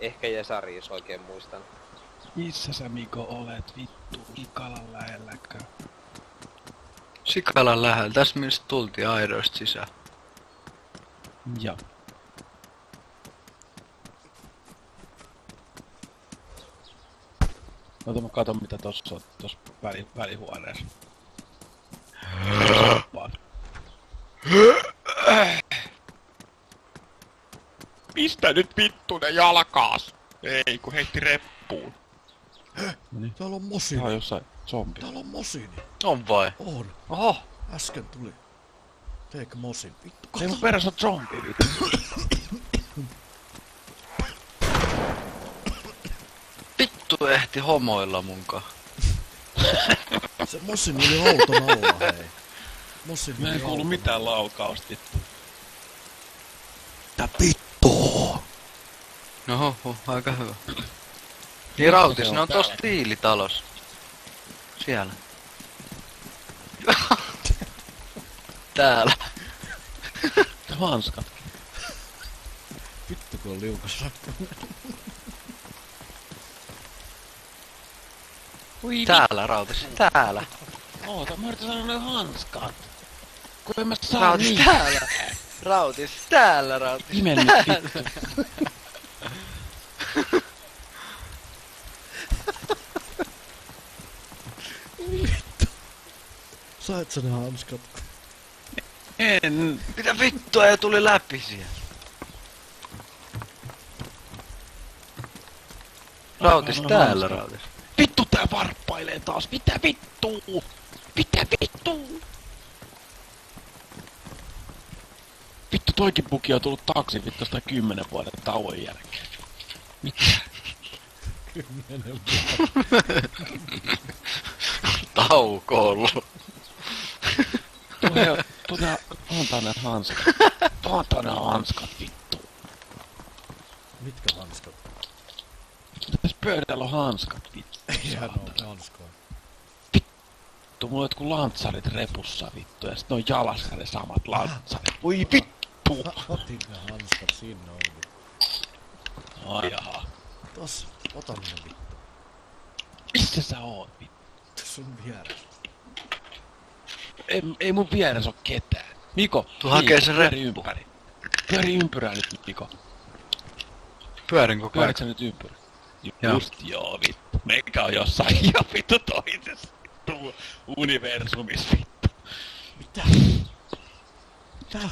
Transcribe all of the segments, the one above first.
Ehkä Jesari, jos oikein muistan. Missä sä Miko olet, vittu? Sikalan lähelläkö? Sikalan lähellä. Tässä mistä tultiin aidoista sisään. Joo. Ota mä katon mitä tossa on, tossa välihuoneessa. Pistä nyt vittu ne jalkaas! Ei, kun heitti reppuun. Noniin. Täällä on mosini. Tää on jossain zombi. Täällä on mosini. On vai? On. Oho! Äsken tuli. Take mosin. Vittu, Ei kato. mun perässä on zombi, vittu. Vittu ehti homoilla munkaan. Se mosini oli auton alla, hei. Mosini Mä oli en kuulu auton mitään laukausta, vittu. alla. Vittu! Oho, aika hyvä. Niin Rautis, se on ne on tossa täällä? tiilitalossa. Siellä. Täällä. Hanskat. Vittu kun on liukas. Täällä Rautis, täällä. Oota, mä yritän sanoa ne hanskat. Kun en mä saa Rautis, niitä. täällä. Rautis, täällä Rautis. Imen nyt Täällä. vittu. Sait sä ne hanskat? En. Mitä vittua ei tuli läpi siellä? Rautis, täällä Rautis. Vittu tää varppailee taas. Mitä vittuu? Mitä vittuu? Vittu toikin buki on tullut taksi vittu sitä 10 vuoden tauon jälkeen. Mitä? 10 Taukolla. Antaa ne hanskat. Antaa ne hanskat vittu. Mitkä hanskat? Tässä pöydällä on hanskat vittu. Eihän oo hanskaa. Vittu, mulla on jotkut lantsarit repussa vittu. Ja sit ne on jalassa ne samat lantsarit. Voi vittu! Otin ne hanskat, siinä on vittu. Ai jaha. Tossa, ota ne vittu. Missä sä oot vittu? Sun vieressä. Ei mun vieressä oo ketään. Miko, Tuu hakee sen pyöri reppu. ympäri. Pyöri ympyrää nyt Miko. Pyörin koko ajan. Pyörit sä nyt ympyrä? Just joo vittu. Meikä on jossain ihan vittu toisessa vittu universumis vittu. Mitä? Mitä?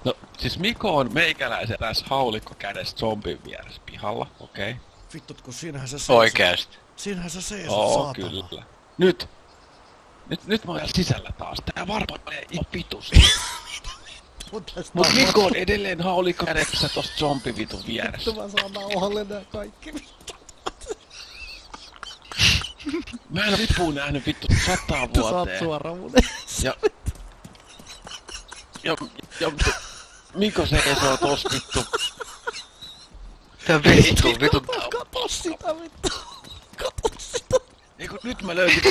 No siis Miko on meikäläisen tässä haulikko kädessä zombin vieressä pihalla, okei? Okay. Vittut, kun siinähän sä seisot. Oikeesti. Siinähän sä seisot, Oo, saatana. kyllä. Nyt mä oon siellä sisällä taas. Tää varpailee ihan vitusti. Mut Miko on edelleen haulikko kädessä tossa zombivitun vieressä. Vittu, mä saan nauhalle nää kaikki vittu. Mä en oo vippuun nähnyt vittu 100 Vittu, sä oot vuoteen. suoraan mun edessä. Ja Miko seisoo tos vittu. Tää vittu. Kato sitä vittu. Kato sitä. Eiku nyt mä löysin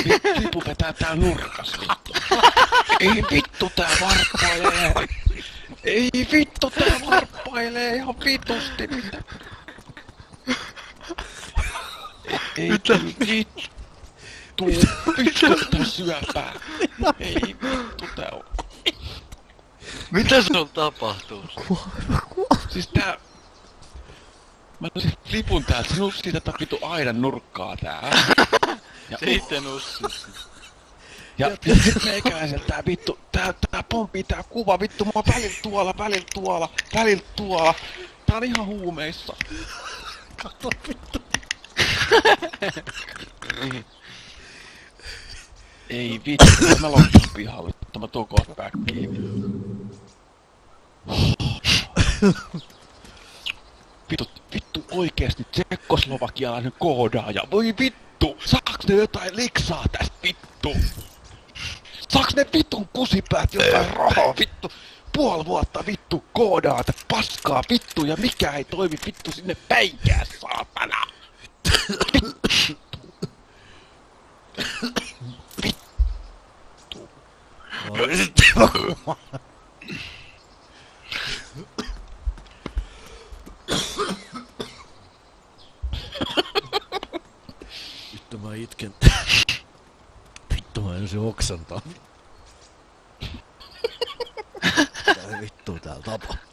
vipu vetää tää nurkas vittu. Ei vittu tää varppailee. Ei vittu tää varppailee ihan vitusti. Ei vittu. Vittu tää syöpää. Ei vittu tää on. Mitä sun tapahtuu? Siis tää... Mä löysin lipun täältä, se nussi tätä vitu aidan nurkkaa tää. Ja, Se itse nussis. ja sit meikäläisellä tää vittu, tää pomppii tää kuva vittu, mä oon välillä tuolla. Tää on ihan huumeissa. Kato vittu. Ei vittu, mä loppuun pihalle, mutta mä tuun kohta päkkiin. Vittu oikeesti tsekkoslovakialainen koodaaja. Voi vittu, saaks ne jotain liksaa tästä vittu? Saaks ne vittun kusipäät jotain rahaa vittu? Puoli vuotta vittu koodaata paskaa vittu ja mikä ei toimi vittu sinne päikää saatana. mä itken. Vittu mä en se oksentaa. Mitä vittu täällä tapahtuu?